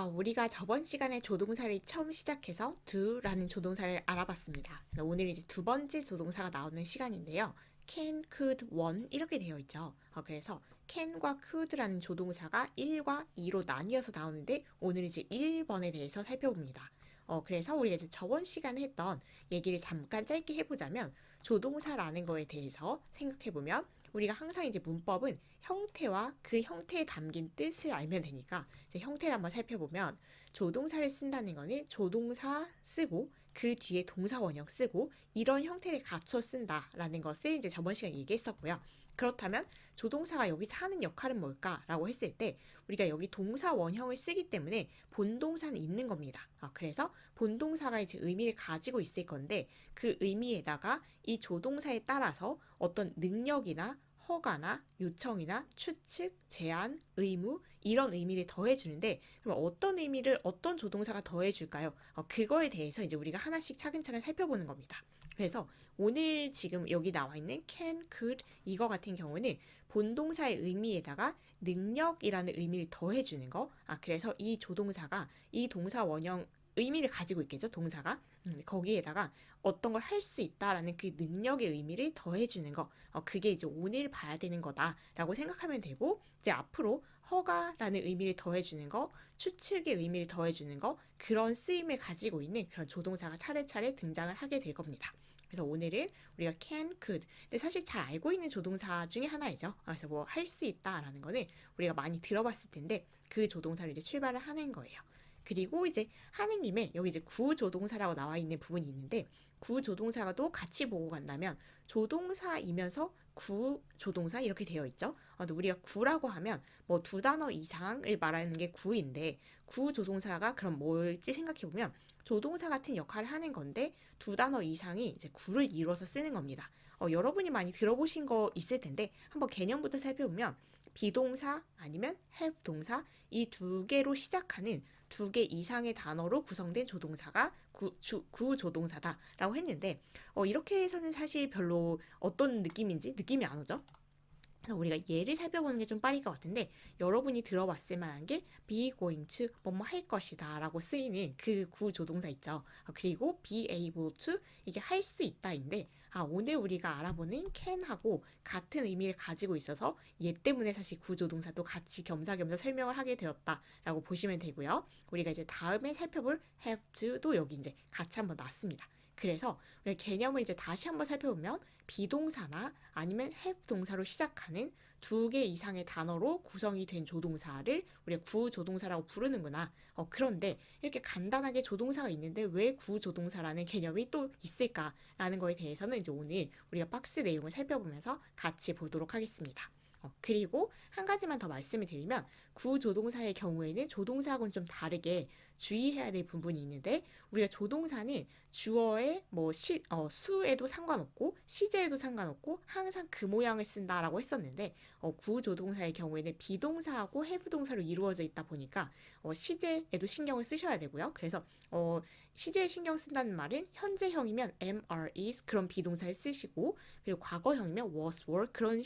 우리가 저번 시간에 조동사를 처음 시작해서 do라는 조동사를 알아봤습니다. 오늘 이제 두 번째 조동사가 나오는 시간인데요. can, could, want 이렇게 되어 있죠. 그래서 can과 could라는 조동사가 1과 2로 나뉘어서 나오는데 오늘 이제 1번에 대해서 살펴봅니다. 그래서 우리가 이제 저번 시간에 했던 얘기를 잠깐 짧게 해보자면 조동사라는 거에 대해서 생각해보면 우리가 항상 이제 문법은 형태와 그 형태에 담긴 뜻을 알면 되니까 이제 형태를 한번 살펴보면 조동사를 쓴다는 거는 조동사 쓰고 그 뒤에 동사 원형 쓰고 이런 형태를 갖춰 쓴다라는 것을 이제 저번 시간에 얘기했었고요. 그렇다면 조동사가 여기서 하는 역할은 뭘까라고 했을 때 우리가 여기 동사 원형을 쓰기 때문에 본동사는 있는 겁니다. 그래서 본동사가 이제 의미를 가지고 있을 건데 그 의미에다가 이 조동사에 따라서 어떤 능력이나 허가나 요청이나 추측, 제안, 의무 이런 의미를 더해주는데 그럼 어떤 의미를 어떤 조동사가 더해줄까요? 그거에 대해서 이제 우리가 하나씩 차근차근 살펴보는 겁니다. 그래서 오늘 지금 여기 나와 있는 can, could 이거 같은 경우는 본동사의 의미에다가 능력이라는 의미를 더해주는 거. 그래서 이 조동사가 이 동사 원형 의미를 가지고 있겠죠, 동사가. 거기에다가 어떤 걸 할 수 있다라는 그 능력의 의미를 더해주는 거. 그게 이제 오늘 봐야 되는 거다라고 생각하면 되고, 이제 앞으로 허가라는 의미를 더해주는 거, 추측의 의미를 더해주는 거, 그런 쓰임을 가지고 있는 그런 조동사가 차례차례 등장을 하게 될 겁니다. 그래서 오늘은 우리가 can, could. 근데 사실 잘 알고 있는 조동사 중에 하나이죠. 그래서 뭐 할 수 있다라는 거는 우리가 많이 들어봤을 텐데 그 조동사를 이제 출발을 하는 거예요. 그리고 이제 하는 김에 여기 이제 구조동사라고 나와 있는 부분이 있는데 구조동사가도 같이 보고 간다면 조동사이면서 구조동사 이렇게 되어 있죠. 근데 우리가 구라고 하면 뭐 두 단어 이상을 말하는 게 구인데 구조동사가 그럼 뭘지 생각해 보면 조동사 같은 역할을 하는 건데 두 단어 이상이 이제 구를 이루어서 쓰는 겁니다. 여러분이 많이 들어보신 거 있을 텐데 한번 개념부터 살펴보면 비동사 아니면 have 동사 이 두 개로 시작하는 두 개 이상의 단어로 구성된 조동사가 구조동사다라고 했는데 이렇게 해서는 사실 별로 어떤 느낌이 안 오죠? 그래서 우리가 예를 살펴보는 게 좀 빠를 것 같은데 여러분이 들어봤을 만한 게 be going to 뭐뭐 할 것이다 라고 쓰이는 그 구조동사 있죠. 그리고 be able to 이게 할 수 있다인데 오늘 우리가 알아보는 can하고 같은 의미를 가지고 있어서 얘 때문에 사실 구조동사도 같이 겸사겸사 설명을 하게 되었다라고 보시면 되고요. 우리가 이제 다음에 살펴볼 have to도 여기 이제 같이 한번 놨습니다. 그래서 우리 개념을 이제 다시 한번 살펴보면 비동사나 아니면 have 동사로 시작하는 두 개 이상의 단어로 구성이 된 조동사를 우리가 구조동사라고 부르는구나. 그런데 이렇게 간단하게 조동사가 있는데 왜 구조동사라는 개념이 또 있을까라는 거에 대해서는 이제 오늘 우리가 박스 내용을 살펴보면서 같이 보도록 하겠습니다. 그리고 한 가지만 더 말씀을 드리면 구조동사의 경우에는 조동사하고는 좀 다르게 주의해야 될 부분이 있는데 우리가 조동사는 주어의 수에도 상관없고 시제에도 상관없고 항상 그 모양을 쓴다라고 했었는데 구조동사의 경우에는 비동사하고 have 동사로 이루어져 있다 보니까 시제에도 신경을 쓰셔야 되고요. 그래서 시제에 신경 쓴다는 말은 현재형이면 am, are, is 그런 비동사를 쓰시고 그리고 과거형이면 was, were 그런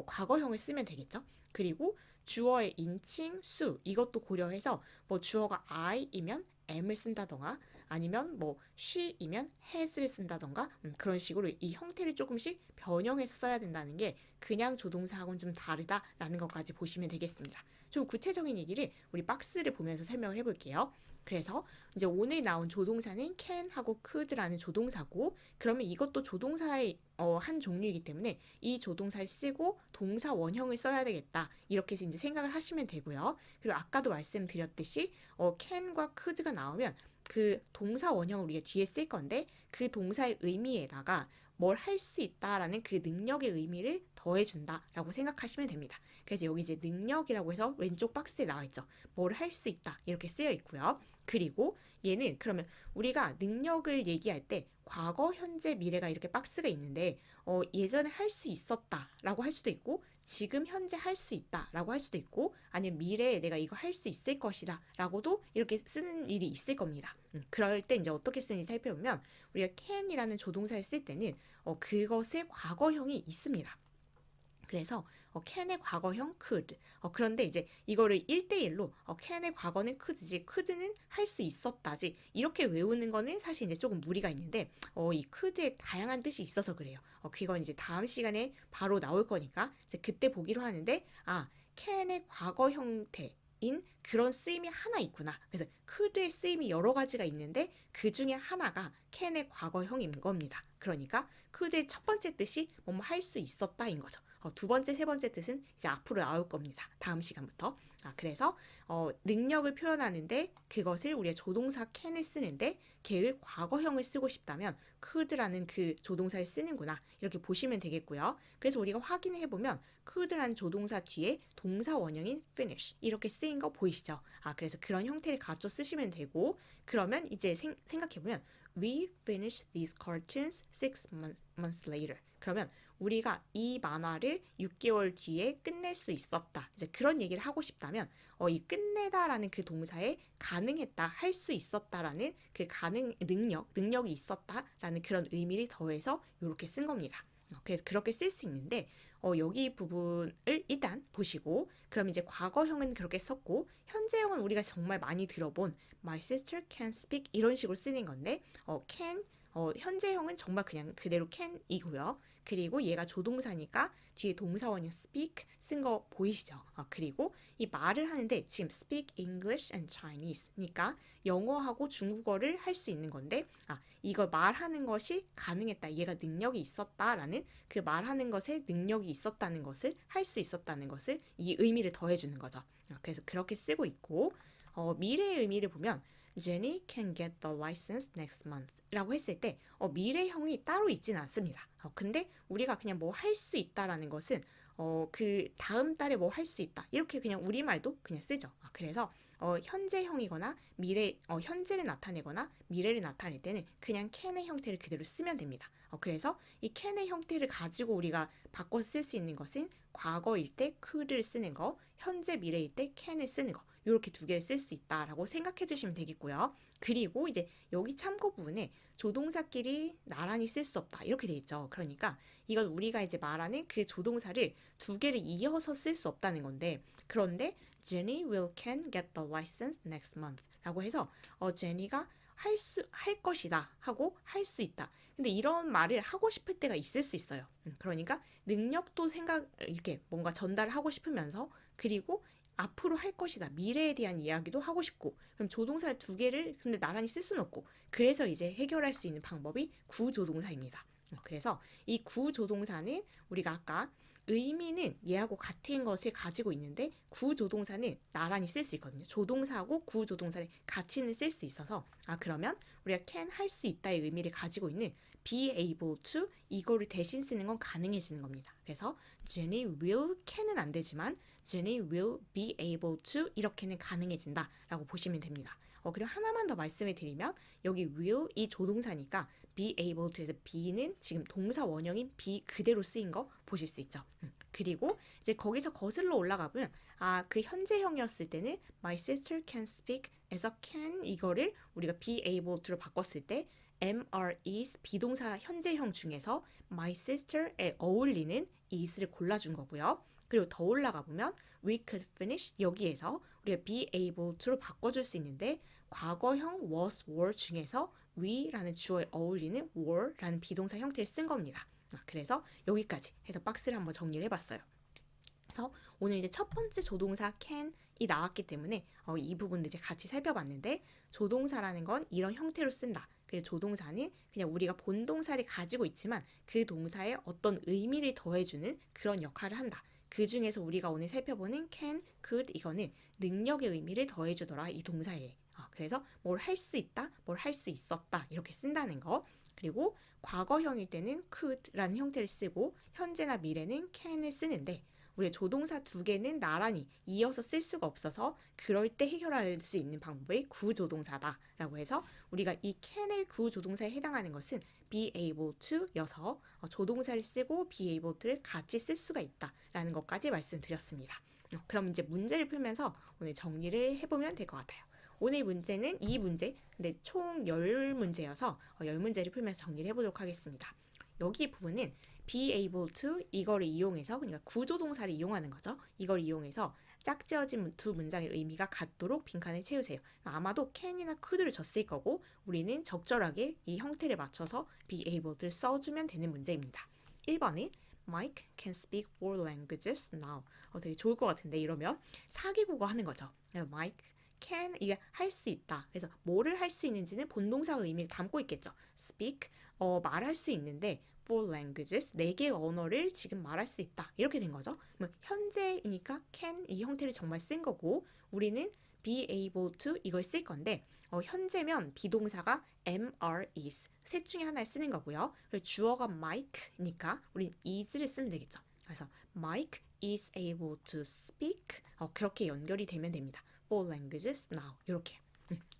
과거형을 쓰면 되겠죠. 그리고 주어의 인칭, 수 이것도 고려해서 뭐 주어가 I이면 am을 쓴다던가 아니면 뭐 she이면 has를 쓴다던가 그런 식으로 이 형태를 조금씩 변형해서 써야 된다는 게 그냥 조동사하고는 좀 다르다라는 것까지 보시면 되겠습니다. 좀 구체적인 얘기를 우리 박스를 보면서 설명을 해볼게요. 그래서 이제 오늘 나온 조동사는 can하고 could라는 조동사고 그러면 이것도 조동사의 한 종류이기 때문에 이 조동사를 쓰고 동사 원형을 써야 되겠다 이렇게 해서 이제 생각을 하시면 되고요. 그리고 아까도 말씀드렸듯이 can과 could가 나오면 그 동사 원형을 우리가 뒤에 쓸 건데 그 동사의 의미에다가 뭘 할 수 있다라는 그 능력의 의미를 더해준다라고 생각하시면 됩니다. 그래서 여기 이제 능력이라고 해서 왼쪽 박스에 나와 있죠. 뭘 할 수 있다 이렇게 쓰여 있고요. 그리고 얘는 그러면 우리가 능력을 얘기할 때 과거, 현재, 미래가 이렇게 박스가 있는데 예전에 할 수 있었다라고 할 수도 있고 지금 현재 할 수 있다라고 할 수도 있고 아니면 미래에 내가 이거 할 수 있을 것이다라고도 이렇게 쓰는 일이 있을 겁니다. 그럴 때 이제 어떻게 쓰는지 살펴보면 우리가 can이라는 조동사를 쓸 때는 그것의 과거형이 있습니다. 그래서 can의 과거형 could. 그런데 이제 이거를 1대1로 can의 과거는 could지 could는 할 수 있었다지 이렇게 외우는 거는 사실 이제 조금 무리가 있는데 이 could에 다양한 뜻이 있어서 그래요. 그건 이제 다음 시간에 바로 나올 거니까 이제 그때 보기로 하는데 can의 과거 형태인 그런 쓰임이 하나 있구나. 그래서 could의 쓰임이 여러 가지가 있는데 그 중에 하나가 can의 과거형인 겁니다. 그러니까 could의 첫 번째 뜻이 뭐뭐 할 수 있었다인 거죠. 두 번째, 세 번째 뜻은 이제 앞으로 나올 겁니다. 다음 시간부터. 그래서 능력을 표현하는데 그것을 우리가 조동사 can을 쓰는데 걔의 과거형을 쓰고 싶다면 could라는 그 조동사를 쓰는구나 이렇게 보시면 되겠고요. 그래서 우리가 확인해보면 could라는 조동사 뒤에 동사 원형인 finish 이렇게 쓰인 거 보이시죠? 그래서 그런 형태를 갖춰 쓰시면 되고 그러면 이제 생각해보면 We finished these cartoons 6 months later. 그러면 우리가 이 만화를 6개월 뒤에 끝낼 수 있었다. 이제 그런 얘기를 하고 싶다면 이 끝내다라는 그 동사에 가능했다, 할 수 있었다라는 그 능력이 있었다라는 그런 의미를 더해서 이렇게 쓴 겁니다. 그래서 그렇게 쓸 수 있는데 여기 부분을 일단 보시고 그럼 이제 과거형은 그렇게 썼고 현재형은 우리가 정말 많이 들어본 My sister can speak 이런 식으로 쓰는 건데 can 현재형은 정말 그냥 그대로 can이고요. 그리고 얘가 조동사니까 뒤에 동사원형 speak 쓴 거 보이시죠? 그리고 이 말을 하는데 지금 speak English and Chinese니까 영어하고 중국어를 할 수 있는 건데 이걸 말하는 것이 가능했다. 얘가 능력이 있었다라는 그 말하는 것에 능력이 있었다는 것을 할 수 있었다는 것을 이 의미를 더해주는 거죠. 그래서 그렇게 쓰고 있고 미래의 의미를 보면 Jenny can get the license next month 라고 했을 때 미래형이 따로 있지는 않습니다. 근데 우리가 그냥 뭐 할 수 있다라는 것은 그 다음 달에 뭐 할 수 있다 이렇게 그냥 우리말도 그냥 쓰죠. 그래서 현재형이거나 현재를 나타내거나 미래를 나타낼 때는 그냥 can의 형태를 그대로 쓰면 됩니다. 그래서 이 can의 형태를 가지고 우리가 바꿔 쓸 수 있는 것은 과거일 때 could를 쓰는 거, 현재 미래일 때 can을 쓰는 거 이렇게 두 개를 쓸 수 있다라고 생각해 주시면 되겠고요. 그리고 이제 여기 참고 부분에 조동사끼리 나란히 쓸 수 없다 이렇게 돼 있죠. 그러니까 이건 우리가 이제 말하는 그 조동사를 두 개를 이어서 쓸 수 없다는 건데 그런데 Jenny will can get the license next month 라고 해서 제니가 할 것이다 하고 할 수 있다. 근데 이런 말을 하고 싶을 때가 있을 수 있어요. 그러니까 능력도 이렇게 뭔가 전달을 하고 싶으면서 그리고 앞으로 할 것이다. 미래에 대한 이야기도 하고 싶고 그럼 조동사 두 개를 근데 나란히 쓸 수는 없고 그래서 이제 해결할 수 있는 방법이 구조동사입니다. 그래서 이 구조동사는 우리가 아까 의미는 얘하고 같은 것을 가지고 있는데 구조동사는 나란히 쓸 수 있거든요. 조동사하고 구조동사를 같이는 쓸 수 있어서 그러면 우리가 can 할 수 있다의 의미를 가지고 있는 be able to 이거를 대신 쓰는 건 가능해지는 겁니다. 그래서 Jenny will can은 안 되지만 Jenny will be able to 이렇게는 가능해진다 라고 보시면 됩니다. 그리고 하나만 더 말씀을 드리면 여기 will 이 조동사니까 be able to에서 be는 지금 동사 원형인 be 그대로 쓰인 거 보실 수 있죠. 그리고 이제 거기서 거슬러 올라가 보면 그 현재형이었을 때는 my sister can speak 에서 can 이거를 우리가 be able to로 바꿨을 때 am, is 비동사 현재형 중에서 my sister에 어울리는 is를 골라준 거고요. 그리고 더 올라가 보면 we could finish 여기에서 우리가 be able to로 바꿔줄 수 있는데 과거형 was, were 중에서 we라는 주어에 어울리는 were라는 비동사 형태를 쓴 겁니다. 그래서 여기까지 해서 박스를 한번 정리를 해봤어요. 그래서 오늘 이제 첫 번째 조동사 can이 나왔기 때문에 이 부분도 이제 같이 살펴봤는데 조동사라는 건 이런 형태로 쓴다. 그리고 조동사는 그냥 우리가 본 동사를 가지고 있지만 그 동사에 어떤 의미를 더해주는 그런 역할을 한다. 그 중에서 우리가 오늘 살펴보는 can, could 이거는 능력의 의미를 더해주더라 이 동사에. 그래서 뭘 할 수 있다, 뭘 할 수 있었다 이렇게 쓴다는 거. 그리고 과거형일 때는 could라는 형태를 쓰고 현재나 미래는 can을 쓰는데 우리의 조동사 두 개는 나란히 이어서 쓸 수가 없어서 그럴 때 해결할 수 있는 방법이 구조동사다라고 해서 우리가 이 can의 구조동사에 해당하는 것은 be able to 여서 조동사를 쓰고 be able to를 같이 쓸 수가 있다라는 것까지 말씀드렸습니다. 그럼 이제 문제를 풀면서 오늘 정리를 해보면 될 것 같아요. 오늘 문제는 이 문제, 근데 총 10문제여서 10문제를 풀면서 정리를 해보도록 하겠습니다. 여기 부분은 be able to 이거를 이용해서 그러니까 구조동사를 이용하는 거죠. 이걸 이용해서 짝지어진 두 문장의 의미가 같도록 빈칸을 채우세요. 아마도 can이나 could를 줬을 거고 우리는 적절하게 이 형태를 맞춰서 be able를 써주면 되는 문제입니다. 1번은 Mike can speak four languages now. 되게 좋을 것 같은데 이러면 사기국어 하는 거죠. Mike can 이게 할 수 있다. 그래서 뭐를 할 수 있는지는 본동사 의미를 담고 있겠죠. speak 말할 수 있는데 four languages 4개의 언어를 지금 말할 수 있다. 이렇게 된 거죠. 현재이니까 can 이 형태를 정말 쓴 거고 우리는 be able to 이걸 쓸 건데 현재면 비동사가 am, are, is 셋 중에 하나를 쓰는 거고요. 그리고 주어가 Mike니까 우린 is를 쓰면 되겠죠. 그래서 Mike is able to speak 그렇게 연결이 되면 됩니다. Four languages now 이렇게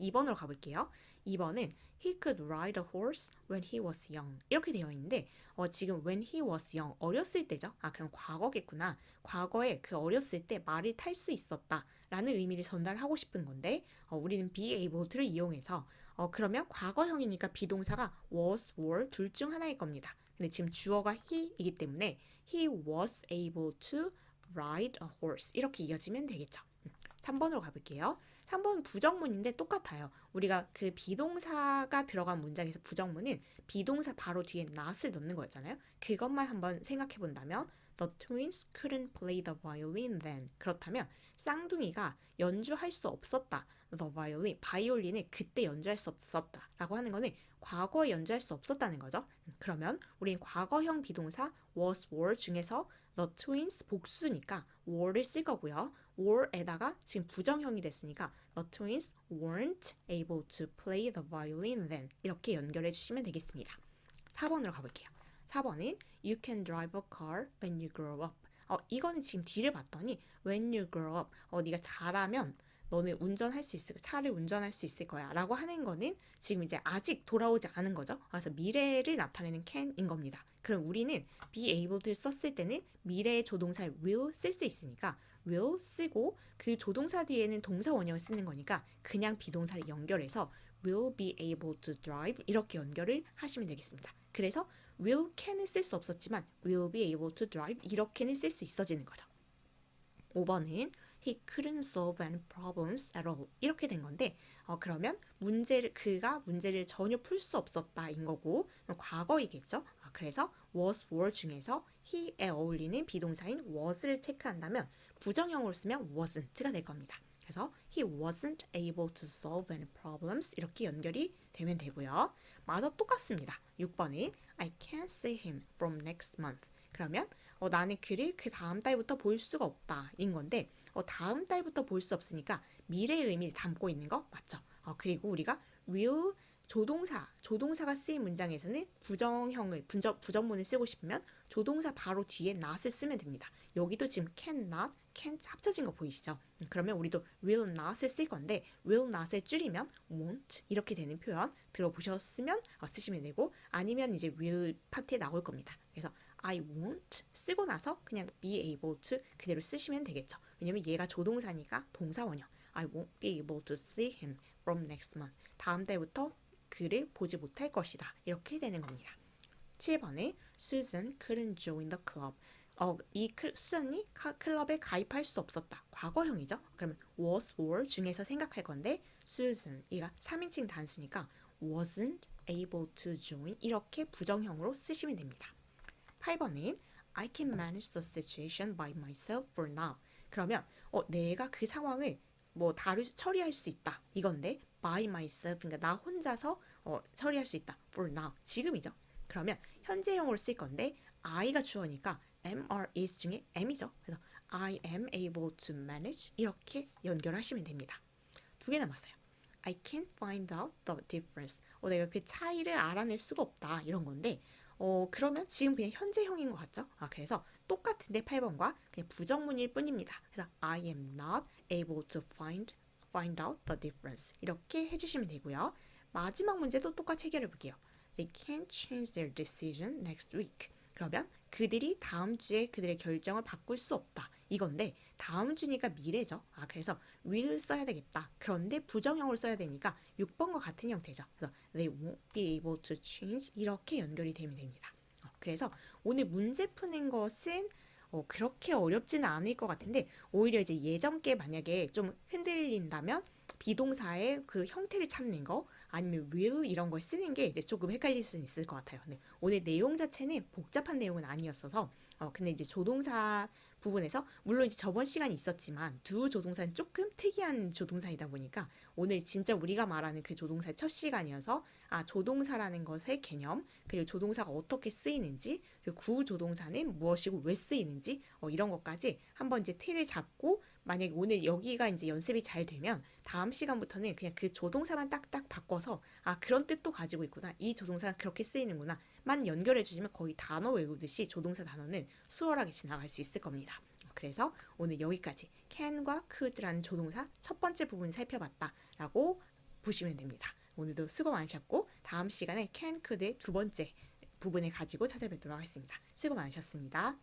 2번으로 가볼게요. 2번은 He could ride a horse when he was young 이렇게 되어 있는데 지금 when he was young 어렸을 때죠. 그럼 과거겠구나. 과거에 그 어렸을 때 말을 탈 수 있었다 라는 의미를 전달하고 싶은 건데 우리는 be able to를 이용해서 그러면 과거형이니까 비동사가 was, were 둘 중 하나일 겁니다. 근데 지금 주어가 he이기 때문에 he was able to ride a horse 이렇게 이어지면 되겠죠. 3번으로 가볼게요. 3번은 부정문인데 똑같아요. 우리가 그 비동사가 들어간 문장에서 부정문은 비동사 바로 뒤에 not을 넣는 거였잖아요. 그것만 한번 생각해 본다면 The twins couldn't play the violin then. 그렇다면 쌍둥이가 연주할 수 없었다. The violin, 바이올린을 그때 연주할 수 없었다 라고 하는 거는 과거에 연주할 수 없었다는 거죠. 그러면 우린 과거형 비동사 was, were 중에서 The twins 복수니까 were를 쓸 거고요. were에다가 지금 부정형이 됐으니까 The twins weren't able to play the violin then. 이렇게 연결해 주시면 되겠습니다. 4번으로 가볼게요. 4번은 You can drive a car when you grow up. 이거는 지금 뒤를 봤더니 when you grow up. 네가 자라면 너는 운전할 수 있을 차를 운전할 수 있을 거야 라고 하는 거는 지금 이제 아직 돌아오지 않은 거죠. 그래서 미래를 나타내는 can인 겁니다. 그럼 우리는 be able를 썼을 때는 미래의 조동사 will 쓸 수 있으니까 will 쓰고 그 조동사 뒤에는 동사 원형을 쓰는 거니까 그냥 비동사를 연결해서 will be able to drive 이렇게 연결을 하시면 되겠습니다. 그래서 will can을 쓸 수 없었지만 will be able to drive 이렇게는 쓸 수 있어지는 거죠. 5번은 He couldn't solve any problems at all. 이렇게 된 건데 그러면 그가 문제를 전혀 풀 수 없었다인 거고 과거이겠죠. 그래서 was, were 중에서 he에 어울리는 비동사인 was를 체크한다면 부정형으로 쓰면 wasn't가 될 겁니다. 그래서 he wasn't able to solve any problems 이렇게 연결이 되면 되고요. 마저 똑같습니다. 6번은 I can't see him from next month. 그러면 나는 그를 그 다음 달부터 볼 수가 없다 인 건데 다음 달부터 볼 수 없으니까 미래의 의미를 담고 있는 거 맞죠? 그리고 우리가 will 조동사가 쓰인 문장에서는 부정문을 쓰고 싶으면 조동사 바로 뒤에 not을 쓰면 됩니다. 여기도 지금 cannot, can't 합쳐진 거 보이시죠? 그러면 우리도 will not을 쓸 건데 will not을 줄이면 won't 이렇게 되는 표현 들어보셨으면 쓰시면 되고 아니면 이제 will 파트에 나올 겁니다. 그래서 I won't 쓰고 나서 그냥 be able to 그대로 쓰시면 되겠죠. 왜냐면 얘가 조동사니까 동사 원형. I won't be able to see him from next month. 다음 달부터 그를 보지 못할 것이다. 이렇게 되는 겁니다. 7번에 Susan couldn't join the club. 수잔이 클럽에 가입할 수 없었다. 과거형이죠. 그러면 was, were 중에서 생각할 건데 Susan, 이가 3인칭 단수니까 wasn't able to join 이렇게 부정형으로 쓰시면 됩니다. 8번은 I can manage the situation by myself for now. 그러면 내가 그 상황을 처리할 수 있다. 이건데 by myself 그러니까 나 혼자서 처리할 수 있다. for now. 지금이죠. 그러면 현재형으로 쓸 건데 I가 주어니까 am, are, is 중에 am이죠. 그래서 I am able to manage 이렇게 연결하시면 됩니다. 2개 남았어요. I can't find out the difference. 내가 그 차이를 알아낼 수가 없다. 이런 건데 그러면 지금 그냥 현재형인 것 같죠? 그래서 똑같은데 8번과 그냥 부정문일 뿐입니다. 그래서 I am not able to find out the difference. 이렇게 해주시면 되고요. 마지막 문제도 똑같이 해결해 볼게요. They can't change their decision next week. 그러면 그들이 다음 주에 그들의 결정을 바꿀 수 없다. 이건데 다음 주니까 미래죠. 그래서 will 써야 되겠다. 그런데 부정형을 써야 되니까 6번과 같은 형태죠. 그래서 they won't be able to change 이렇게 연결이 되면 됩니다. 그래서 오늘 문제 푸는 것은 그렇게 어렵지는 않을 것 같은데 오히려 이제 예전 게 만약에 좀 흔들린다면 비동사의 그 형태를 찾는 거 아니면 will 이런 걸 쓰는 게 이제 조금 헷갈릴 수 있을 것 같아요. 네, 오늘 내용 자체는 복잡한 내용은 아니었어서 근데 이제 조동사 부분에서 물론 이제 저번 시간이 있었지만 do 조동사는 조금 특이한 조동사이다 보니까 오늘 진짜 우리가 말하는 그 조동사의 첫 시간이어서 조동사라는 것의 개념 그리고 조동사가 어떻게 쓰이는지 그리고 구조동사는 무엇이고 왜 쓰이는지 이런 것까지 한번 이제 틀을 잡고 만약에 오늘 여기가 이제 연습이 잘 되면 다음 시간부터는 그냥 그 조동사만 딱딱 바꿔서 그런 뜻도 가지고 있구나 이 조동사는 그렇게 쓰이는구나 만 연결해 주시면 거의 단어 외우듯이 조동사 단어는 수월하게 지나갈 수 있을 겁니다. 그래서 오늘 여기까지 can과 could라는 조동사 첫 번째 부분 살펴봤다라고 보시면 됩니다. 오늘도 수고 많으셨고 다음 시간에 can, could의 두 번째 부분을 가지고 찾아뵙도록 하겠습니다. 수고 많으셨습니다.